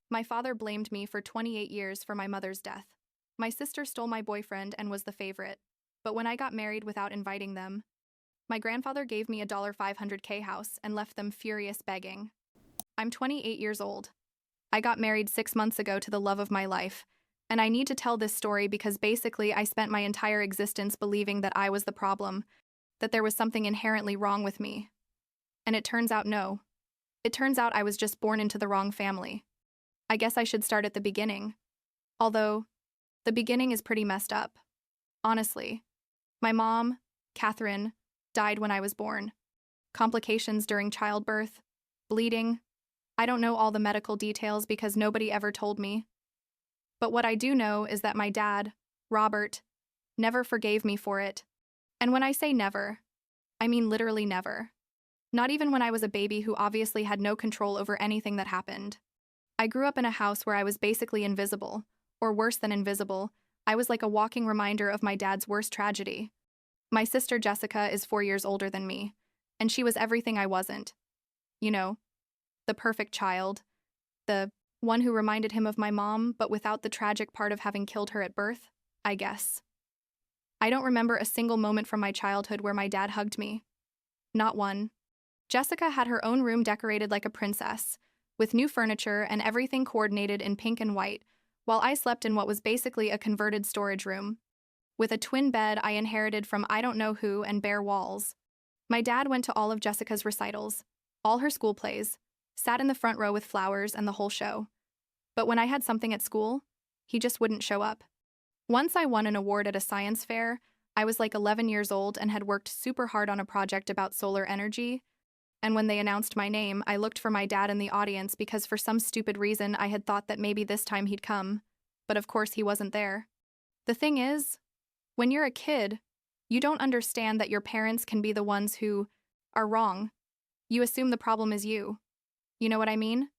My father blamed me for 28 years for my mother's death. My sister stole my boyfriend and was the favorite. But when I got married without inviting them, my grandfather gave me a $500K house and left them furious begging. I'm 28 years old. I got married 6 months ago to the love of my life, and I need to tell this story because basically I spent my entire existence believing that I was the problem, that there was something inherently wrong with me. And it turns out no. It turns out I was just born into the wrong family. I guess I should start at the beginning. Although, the beginning is pretty messed up. Honestly. My mom, Catherine, died when I was born. Complications during childbirth, bleeding. I don't know all the medical details because nobody ever told me. But what I do know is that my dad, Robert, never forgave me for it. And when I say never, I mean literally never. Not even when I was a baby who obviously had no control over anything that happened. I grew up in a house where I was basically invisible, or worse than invisible. I was like a walking reminder of my dad's worst tragedy. My sister Jessica is 4 years older than me, and she was everything I wasn't. You know, the perfect child, the one who reminded him of my mom, but without the tragic part of having killed her at birth, I guess. I don't remember a single moment from my childhood where my dad hugged me. Not one. Jessica had her own room decorated like a princess, with new furniture and everything coordinated in pink and white, while I slept in what was basically a converted storage room. With a twin bed I inherited from I don't know who and bare walls. My dad went to all of Jessica's recitals, all her school plays, sat in the front row with flowers and the whole show. But when I had something at school, he just wouldn't show up. Once I won an award at a science fair. I was like 11 years old and had worked super hard on a project about solar energy. And when they announced my name, I looked for my dad in the audience because for some stupid reason I had thought that maybe this time he'd come. But of course he wasn't there. The thing is, when you're a kid, you don't understand that your parents can be the ones who are wrong. You assume the problem is you. You know what I mean?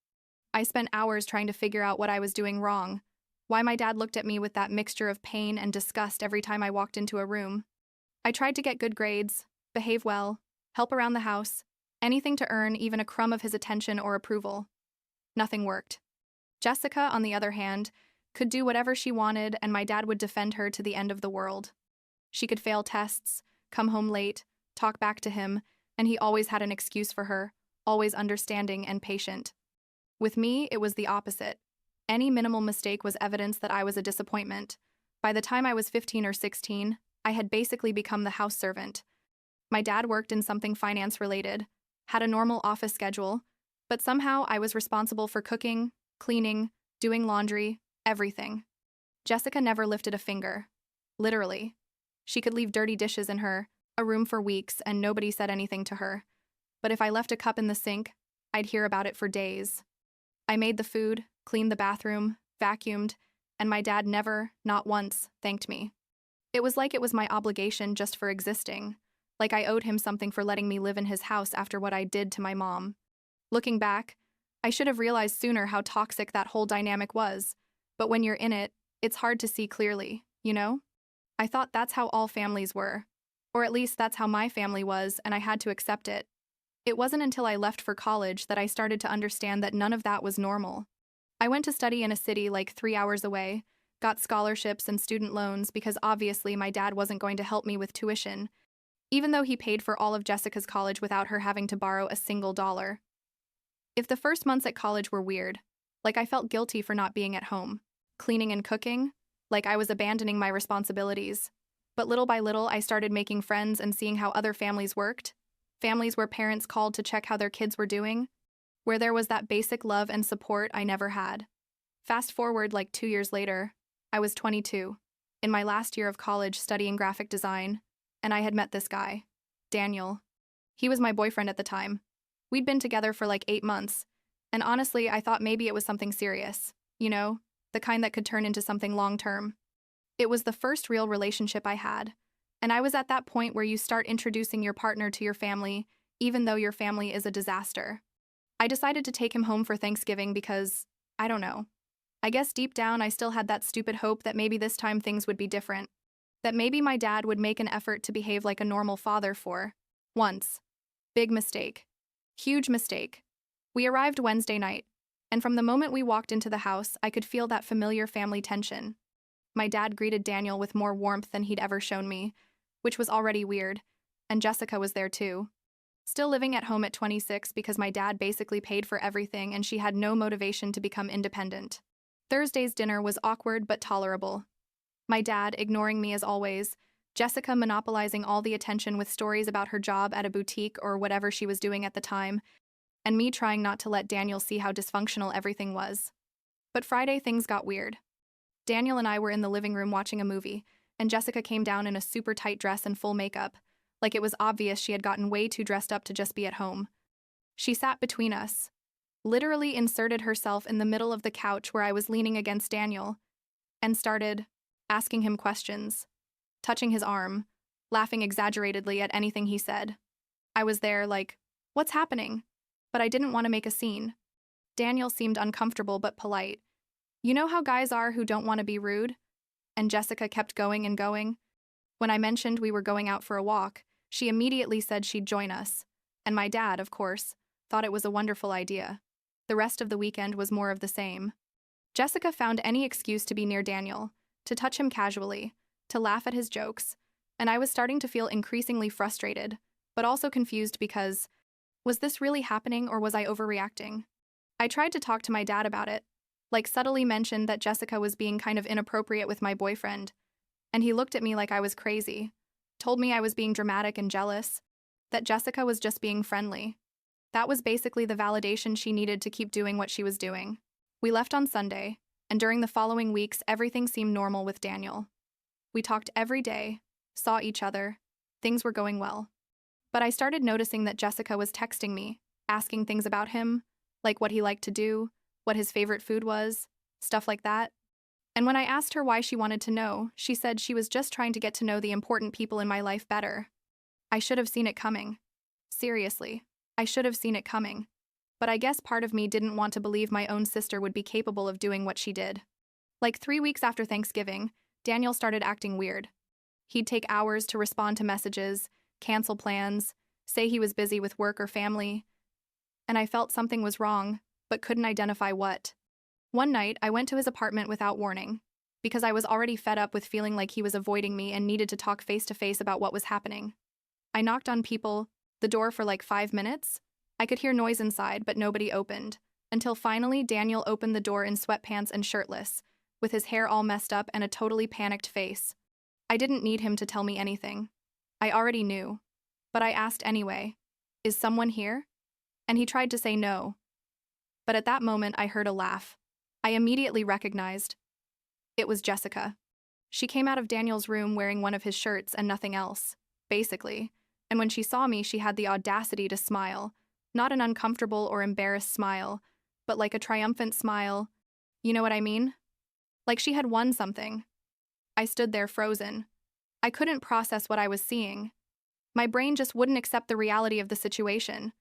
I spent hours trying to figure out what I was doing wrong, why my dad looked at me with that mixture of pain and disgust every time I walked into a room. I tried to get good grades, behave well, help around the house, anything to earn even a crumb of his attention or approval. Nothing worked. Jessica, on the other hand, could do whatever she wanted and my dad would defend her to the end of the world. She could fail tests, come home late, talk back to him, and he always had an excuse for her, always understanding and patient. With me, it was the opposite. Any minimal mistake was evidence that I was a disappointment. By the time I was 15 or 16, I had basically become the house servant. My dad worked in something finance-related, had a normal office schedule, but somehow I was responsible for cooking, cleaning, doing laundry, everything. Jessica never lifted a finger. Literally. She could leave dirty dishes in a room for weeks and nobody said anything to her. But if I left a cup in the sink, I'd hear about it for days. I made the food, cleaned the bathroom, vacuumed, and my dad never, not once, thanked me. It was like it was my obligation just for existing, like I owed him something for letting me live in his house after what I did to my mom. Looking back, I should have realized sooner how toxic that whole dynamic was, but when you're in it, it's hard to see clearly, you know? I thought that's how all families were, or at least that's how my family was, and I had to accept it. It wasn't until I left for college that I started to understand that none of that was normal. I went to study in a city like 3 hours away, got scholarships and student loans because obviously my dad wasn't going to help me with tuition, even though he paid for all of Jessica's college without her having to borrow a single dollar. If the first months at college were weird, like I felt guilty for not being at home, cleaning and cooking, like I was abandoning my responsibilities. But little by little, I started making friends and seeing how other families worked. Families where parents called to check how their kids were doing, where there was that basic love and support I never had. Fast forward like 2 years later, I was 22, in my last year of college studying graphic design, and I had met this guy, Daniel. He was my boyfriend at the time. We'd been together for like 8 months, and honestly, I thought maybe it was something serious, you know, the kind that could turn into something long-term. It was the first real relationship I had, and I was at that point where you start introducing your partner to your family, even though your family is a disaster. I decided to take him home for Thanksgiving because, I don't know. I guess deep down I still had that stupid hope that maybe this time things would be different. That maybe my dad would make an effort to behave like a normal father for once. Big mistake. Huge mistake. We arrived Wednesday night. And from the moment we walked into the house, I could feel that familiar family tension. My dad greeted Daniel with more warmth than he'd ever shown me, which was already weird, and Jessica was there too. Still living at home at 26 because my dad basically paid for everything and she had no motivation to become independent. Thursday's dinner was awkward but tolerable. My dad ignoring me as always, Jessica monopolizing all the attention with stories about her job at a boutique or whatever she was doing at the time, and me trying not to let Daniel see how dysfunctional everything was. But Friday things got weird. Daniel and I were in the living room watching a movie, and Jessica came down in a super tight dress and full makeup, like it was obvious she had gotten way too dressed up to just be at home. She sat between us, literally inserted herself in the middle of the couch where I was leaning against Daniel, and started asking him questions, touching his arm, laughing exaggeratedly at anything he said. I was there like, what's happening? But I didn't want to make a scene. Daniel seemed uncomfortable but polite. You know how guys are who don't want to be rude? And Jessica kept going and going. When I mentioned we were going out for a walk, she immediately said she'd join us. And my dad, of course, thought it was a wonderful idea. The rest of the weekend was more of the same. Jessica found any excuse to be near Daniel, to touch him casually, to laugh at his jokes, and I was starting to feel increasingly frustrated, but also confused because, was this really happening or was I overreacting? I tried to talk to my dad about it, like subtly mentioned that Jessica was being kind of inappropriate with my boyfriend, and he looked at me like I was crazy, told me I was being dramatic and jealous, that Jessica was just being friendly. That was basically the validation she needed to keep doing what she was doing. We left on Sunday, and during the following weeks, everything seemed normal with Daniel. We talked every day, saw each other, things were going well. But I started noticing that Jessica was texting me, asking things about him, like what he liked to do, what his favorite food was, stuff like that. And when I asked her why she wanted to know, she said she was just trying to get to know the important people in my life better. I should have seen it coming. Seriously, I should have seen it coming. But I guess part of me didn't want to believe my own sister would be capable of doing what she did. Like 3 weeks after Thanksgiving, Daniel started acting weird. He'd take hours to respond to messages, cancel plans, say he was busy with work or family. And I felt something was wrong, but couldn't identify what. One night, I went to his apartment without warning, because I was already fed up with feeling like he was avoiding me and needed to talk face to face about what was happening. I knocked on the door for like 5 minutes. I could hear noise inside, but nobody opened, until finally Daniel opened the door in sweatpants and shirtless, with his hair all messed up and a totally panicked face. I didn't need him to tell me anything. I already knew. But I asked anyway, "Is someone here?" And he tried to say no. But at that moment I heard a laugh. I immediately recognized. It was Jessica. She came out of Daniel's room wearing one of his shirts and nothing else, basically, and when she saw me she had the audacity to smile. Not an uncomfortable or embarrassed smile, but like a triumphant smile. You know what I mean? Like she had won something. I stood there frozen. I couldn't process what I was seeing. My brain just wouldn't accept the reality of the situation.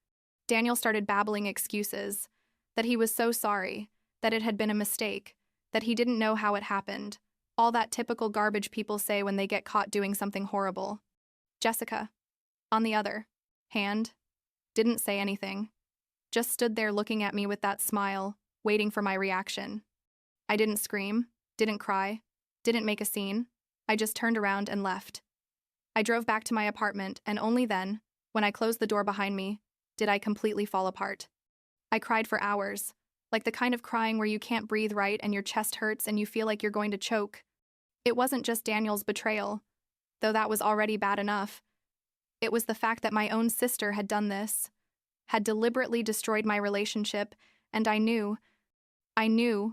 Daniel started babbling excuses, that he was so sorry, that it had been a mistake, that he didn't know how it happened, all that typical garbage people say when they get caught doing something horrible. Jessica, on the other hand, didn't say anything, just stood there looking at me with that smile, waiting for my reaction. I didn't scream, didn't cry, didn't make a scene. I just turned around and left. I drove back to my apartment, and only then, when I closed the door behind me, did I completely fall apart. I cried for hours, like the kind of crying where you can't breathe right and your chest hurts and you feel like you're going to choke. It wasn't just Daniel's betrayal, though that was already bad enough. It was the fact that my own sister had done this, had deliberately destroyed my relationship, and I knew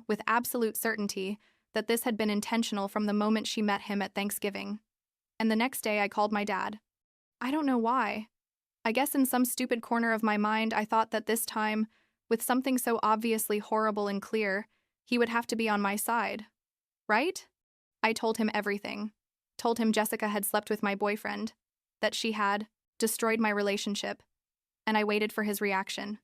with absolute certainty that this had been intentional from the moment she met him at Thanksgiving. And the next day I called my dad. I don't know why. I guess in some stupid corner of my mind I thought that this time, with something so obviously horrible and clear, he would have to be on my side. Right? I told him everything. Told him Jessica had slept with my boyfriend, that she had destroyed my relationship, and I waited for his reaction.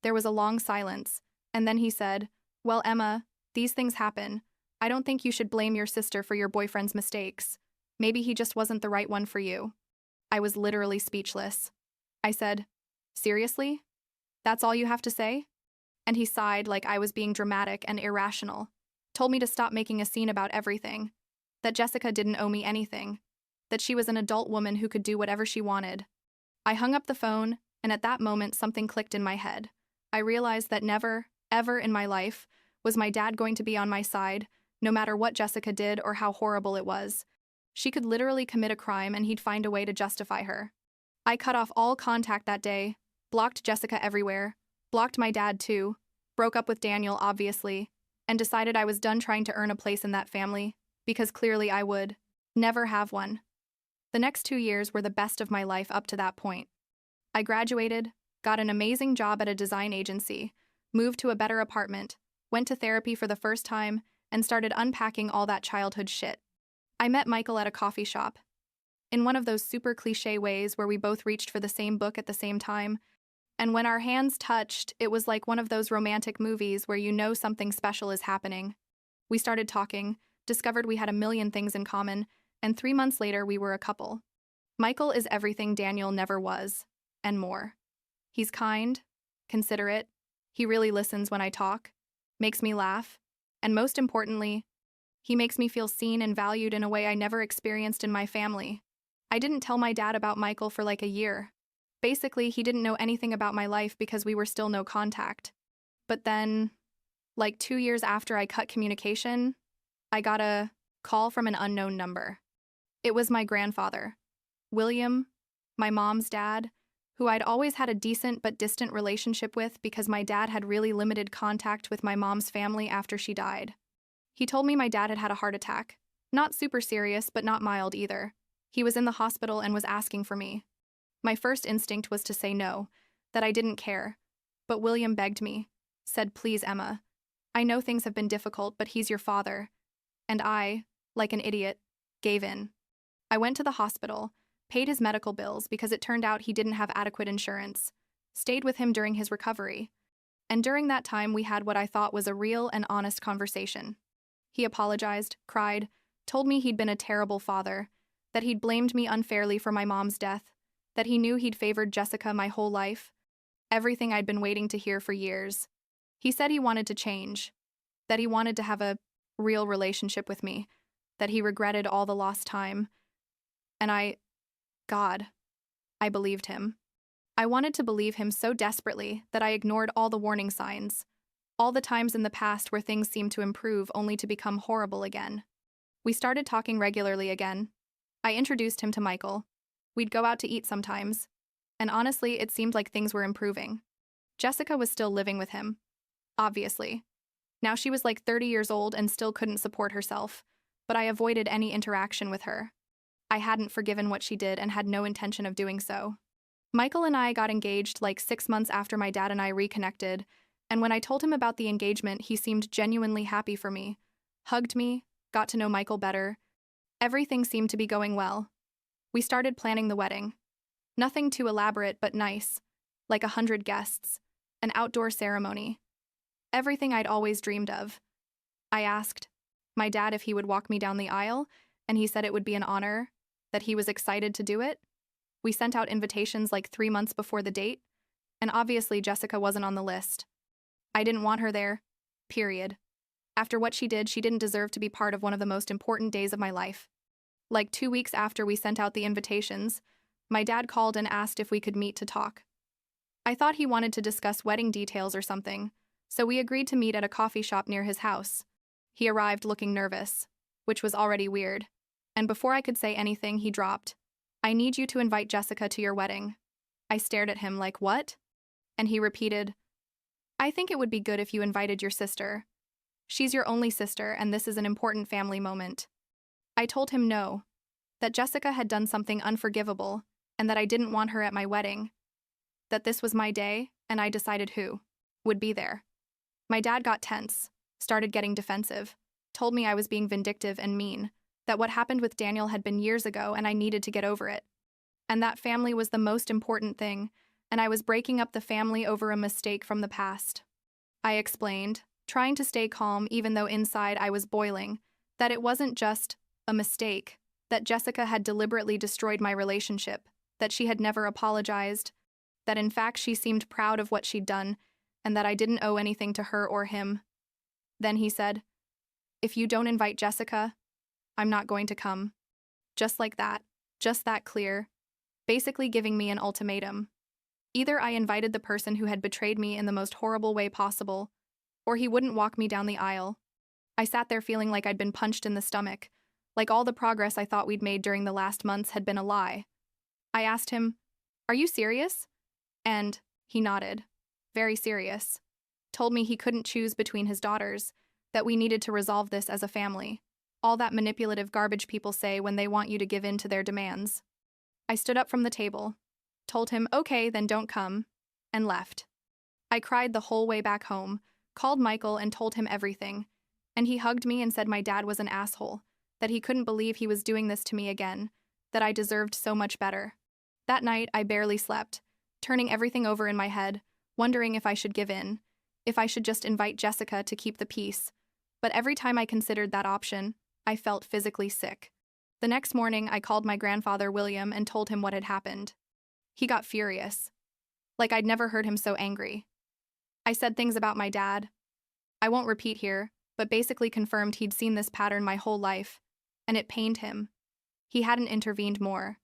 There was a long silence, and then he said, "Well, Emma, these things happen. I don't think you should blame your sister for your boyfriend's mistakes. Maybe he just wasn't the right one for you." I was literally speechless. I said, "Seriously? That's all you have to say?" And he sighed like I was being dramatic and irrational, told me to stop making a scene about everything, that Jessica didn't owe me anything, that she was an adult woman who could do whatever she wanted. I hung up the phone, and at that moment something clicked in my head. I realized that never, ever in my life was my dad going to be on my side, no matter what Jessica did or how horrible it was. She could literally commit a crime and he'd find a way to justify her. I cut off all contact that day, blocked Jessica everywhere, blocked my dad too, broke up with Daniel obviously, and decided I was done trying to earn a place in that family, because clearly I would never have one. The next 2 years were the best of my life up to that point. I graduated, got an amazing job at a design agency, moved to a better apartment, went to therapy for the first time, and started unpacking all that childhood shit. I met Michael at a coffee shop. In one of those super cliché ways where we both reached for the same book at the same time, and when our hands touched, it was like one of those romantic movies where you know something special is happening. We started talking, discovered we had a million things in common, and 3 months later we were a couple. Michael is everything Daniel never was, and more. He's kind, considerate, he really listens when I talk, makes me laugh, and most importantly, he makes me feel seen and valued in a way I never experienced in my family. I didn't tell my dad about Michael for like a year. Basically, he didn't know anything about my life because we were still no contact. But then, like 2 years after I cut communication, I got a call from an unknown number. It was my grandfather, William, my mom's dad, who I'd always had a decent but distant relationship with because my dad had really limited contact with my mom's family after she died. He told me my dad had had a heart attack. Not super serious, but not mild either. He was in the hospital and was asking for me. My first instinct was to say no, that I didn't care. But William begged me, said, "Please, Emma. I know things have been difficult, but he's your father." And I, like an idiot, gave in. I went to the hospital, paid his medical bills because it turned out he didn't have adequate insurance, stayed with him during his recovery. And during that time, we had what I thought was a real and honest conversation. He apologized, cried, told me he'd been a terrible father, that he'd blamed me unfairly for my mom's death, that he knew he'd favored Jessica my whole life, everything I'd been waiting to hear for years. He said he wanted to change, that he wanted to have a real relationship with me, that he regretted all the lost time. And I believed him. I wanted to believe him so desperately that I ignored all the warning signs, all the times in the past where things seemed to improve only to become horrible again. We started talking regularly again. I introduced him to Michael. We'd go out to eat sometimes, and honestly, it seemed like things were improving. Jessica was still living with him, obviously. Now she was like 30 years old and still couldn't support herself, but I avoided any interaction with her. I hadn't forgiven what she did and had no intention of doing so. Michael and I got engaged like 6 months after my dad and I reconnected, and when I told him about the engagement, he seemed genuinely happy for me, hugged me, got to know Michael better. Everything seemed to be going well. We started planning the wedding. Nothing too elaborate but nice, like 100 guests, an outdoor ceremony. Everything I'd always dreamed of. I asked my dad if he would walk me down the aisle, and he said it would be an honor, that he was excited to do it. We sent out invitations like 3 months before the date, and obviously Jessica wasn't on the list. I didn't want her there, period. After what she didn't deserve to be part of one of the most important days of my life. Like 2 weeks after we sent out the invitations, my dad called and asked if we could meet to talk. I thought he wanted to discuss wedding details or something, so we agreed to meet at a coffee shop near his house. He arrived looking nervous, which was already weird, and before I could say anything, he dropped, "I need you to invite Jessica to your wedding." I stared at him like, "What?" And he repeated, "I think it would be good if you invited your sister. She's your only sister, and this is an important family moment." I told him no, that Jessica had done something unforgivable, and that I didn't want her at my wedding, that this was my day, and I decided who would be there. My dad got tense, started getting defensive, told me I was being vindictive and mean, that what happened with Daniel had been years ago and I needed to get over it. And that family was the most important thing, and I was breaking up the family over a mistake from the past. I explained, trying to stay calm even though inside I was boiling, that it wasn't just a mistake, that Jessica had deliberately destroyed my relationship, that she had never apologized, that in fact she seemed proud of what she'd done, and that I didn't owe anything to her or him. Then he said, "If you don't invite Jessica, I'm not going to come." Just like that, just that clear, basically giving me an ultimatum. Either I invited the person who had betrayed me in the most horrible way possible, or he wouldn't walk me down the aisle. I sat there feeling like I'd been punched in the stomach, like all the progress I thought we'd made during the last months had been a lie. I asked him, "Are you serious?" And he nodded, very serious. Told me he couldn't choose between his daughters, that we needed to resolve this as a family. All that manipulative garbage people say when they want you to give in to their demands. I stood up from the table, told him, "Okay, then don't come," and left. I cried the whole way back home, called Michael and told him everything, and he hugged me and said my dad was an asshole, that he couldn't believe he was doing this to me again, that I deserved so much better. That night, I barely slept, turning everything over in my head, wondering if I should give in, if I should just invite Jessica to keep the peace. But every time I considered that option, I felt physically sick. The next morning, I called my grandfather William and told him what had happened. He got furious. Like I'd never heard him so angry. I said things about my dad. I won't repeat here, but basically confirmed he'd seen this pattern my whole life, and it pained him. He hadn't intervened more.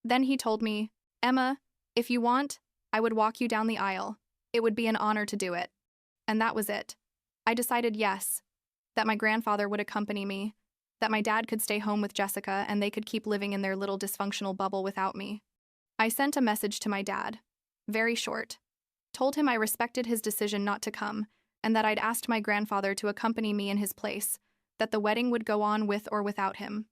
Then he told me, "Emma, if you want, I would walk you down the aisle. It would be an honor to do it." And that was it. I decided yes, that my grandfather would accompany me, that my dad could stay home with Jessica and they could keep living in their little dysfunctional bubble without me. I sent a message to my dad, very short. Told him I respected his decision not to come, and that I'd asked my grandfather to accompany me in his place, that the wedding would go on with or without him.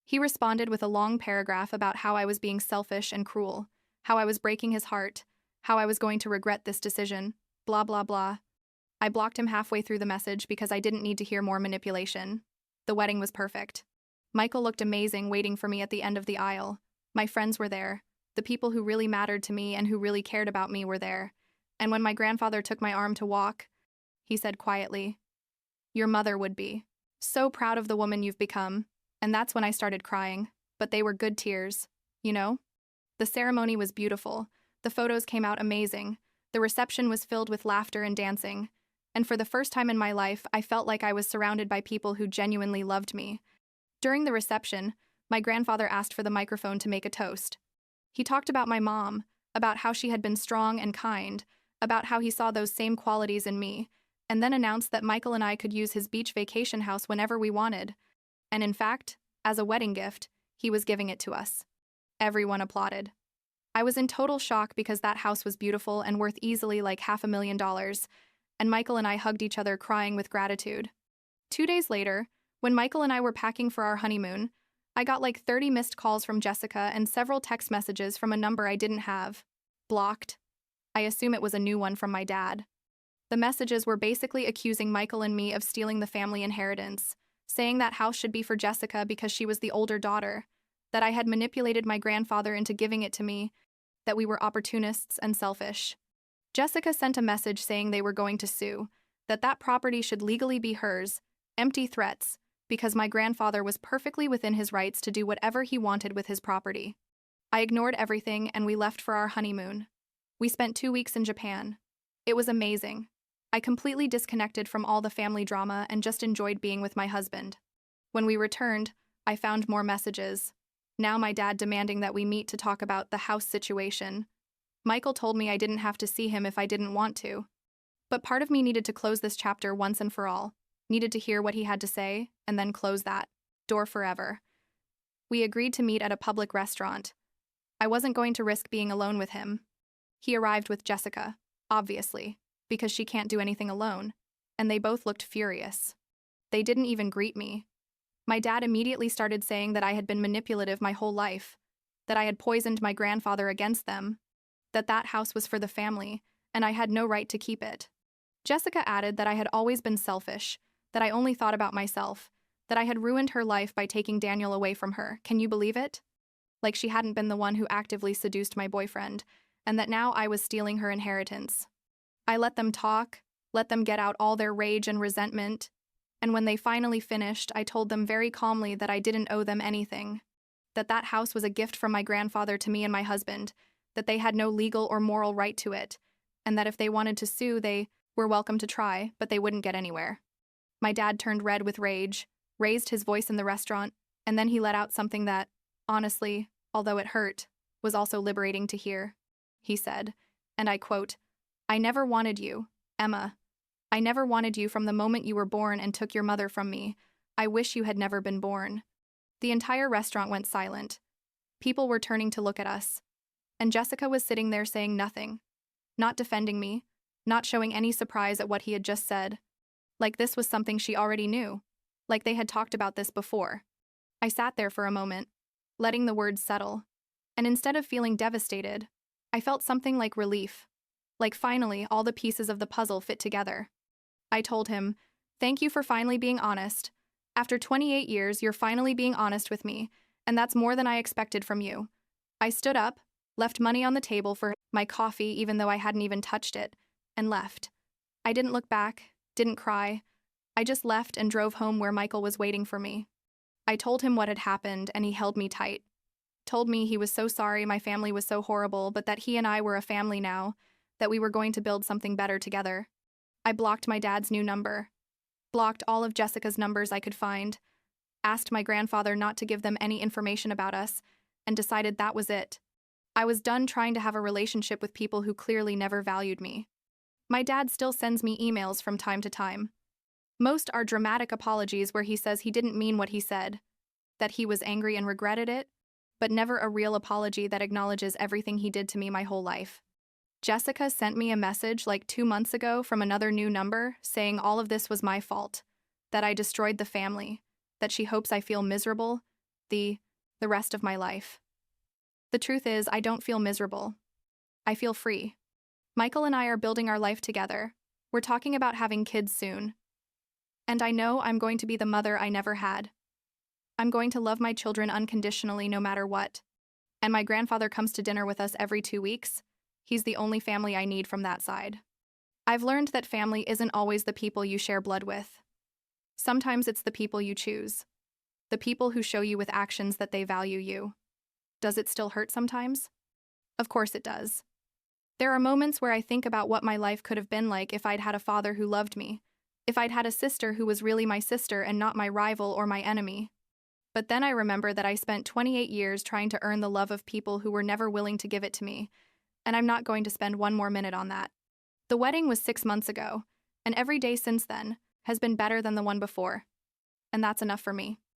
He responded with a long paragraph about how I was being selfish and cruel, how I was breaking his heart, how I was going to regret this decision, blah blah blah. I blocked him halfway through the message because I didn't need to hear more manipulation. The wedding was perfect. Michael looked amazing waiting for me at the end of the aisle. My friends were there. The people who really mattered to me and who really cared about me were there. And when my grandfather took my arm to walk, he said quietly, "Your mother would be so proud of the woman you've become." And that's when I started crying, but they were good tears, you know? The ceremony was beautiful. The photos came out amazing. The reception was filled with laughter and dancing. And for the first time in my life, I felt like I was surrounded by people who genuinely loved me. During the reception, my grandfather asked for the microphone to make a toast. He talked about my mom, about how she had been strong and kind, about how he saw those same qualities in me, and then announced that Michael and I could use his beach vacation house whenever we wanted. And in fact, as a wedding gift, he was giving it to us. Everyone applauded. I was in total shock because that house was beautiful and worth easily like $500,000, and Michael and I hugged each other crying with gratitude. 2 days later, when Michael and I were packing for our honeymoon, I got like 30 missed calls from Jessica and several text messages from a number I didn't have. Blocked. I assume it was a new one from my dad. The messages were basically accusing Michael and me of stealing the family inheritance, saying that house should be for Jessica because she was the older daughter, that I had manipulated my grandfather into giving it to me, that we were opportunists and selfish. Jessica sent a message saying they were going to sue, that property should legally be hers, empty threats, because my grandfather was perfectly within his rights to do whatever he wanted with his property. I ignored everything and we left for our honeymoon. We spent 2 weeks in Japan. It was amazing. I completely disconnected from all the family drama and just enjoyed being with my husband. When we returned, I found more messages. Now my dad demanding that we meet to talk about the house situation. Michael told me I didn't have to see him if I didn't want to. But part of me needed to close this chapter once and for all, needed to hear what he had to say, and then close that door forever. We agreed to meet at a public restaurant. I wasn't going to risk being alone with him. He arrived with Jessica, obviously, because she can't do anything alone, and they both looked furious. They didn't even greet me. My dad immediately started saying that I had been manipulative my whole life, that I had poisoned my grandfather against them, that house was for the family, and I had no right to keep it. Jessica added that I had always been selfish, that I only thought about myself, that I had ruined her life by taking Daniel away from her. Can you believe it? Like she hadn't been the one who actively seduced my boyfriend, and that now I was stealing her inheritance. I let them talk, let them get out all their rage and resentment, and when they finally finished, I told them very calmly that I didn't owe them anything, that house was a gift from my grandfather to me and my husband, that they had no legal or moral right to it, and that if they wanted to sue, they were welcome to try, but they wouldn't get anywhere. My dad turned red with rage, raised his voice in the restaurant, and then he let out something that, honestly, although it hurt, was also liberating to hear. He said, and I quote, "I never wanted you, Emma. I never wanted you from the moment you were born and took your mother from me. I wish you had never been born." The entire restaurant went silent. People were turning to look at us. And Jessica was sitting there saying nothing, not defending me, not showing any surprise at what he had just said. Like this was something she already knew. Like they had talked about this before. I sat there for a moment, letting the words settle. And instead of feeling devastated, I felt something like relief. Like finally all the pieces of the puzzle fit together. I told him, "Thank you for finally being honest. After 28 years, you're finally being honest with me, and that's more than I expected from you." I stood up, left money on the table for my coffee even though I hadn't even touched it, and left. I didn't look back, didn't cry. I just left and drove home where Michael was waiting for me. I told him what had happened and he held me tight. Told me he was so sorry my family was so horrible, but that he and I were a family now, that we were going to build something better together. I blocked my dad's new number. Blocked all of Jessica's numbers I could find. Asked my grandfather not to give them any information about us, and decided that was it. I was done trying to have a relationship with people who clearly never valued me. My dad still sends me emails from time to time. Most are dramatic apologies where he says he didn't mean what he said, that he was angry and regretted it, but never a real apology that acknowledges everything he did to me my whole life. Jessica sent me a message like 2 months ago from another new number saying all of this was my fault, that I destroyed the family, that she hopes I feel miserable the rest of my life. The truth is, I don't feel miserable. I feel free. Michael and I are building our life together. We're talking about having kids soon. And I know I'm going to be the mother I never had. I'm going to love my children unconditionally no matter what. And my grandfather comes to dinner with us every 2 weeks. He's the only family I need from that side. I've learned that family isn't always the people you share blood with. Sometimes it's the people you choose. The people who show you with actions that they value you. Does it still hurt sometimes? Of course it does. There are moments where I think about what my life could have been like if I'd had a father who loved me, if I'd had a sister who was really my sister and not my rival or my enemy. But then I remember that I spent 28 years trying to earn the love of people who were never willing to give it to me, and I'm not going to spend one more minute on that. The wedding was 6 months ago, and every day since then has been better than the one before. And that's enough for me.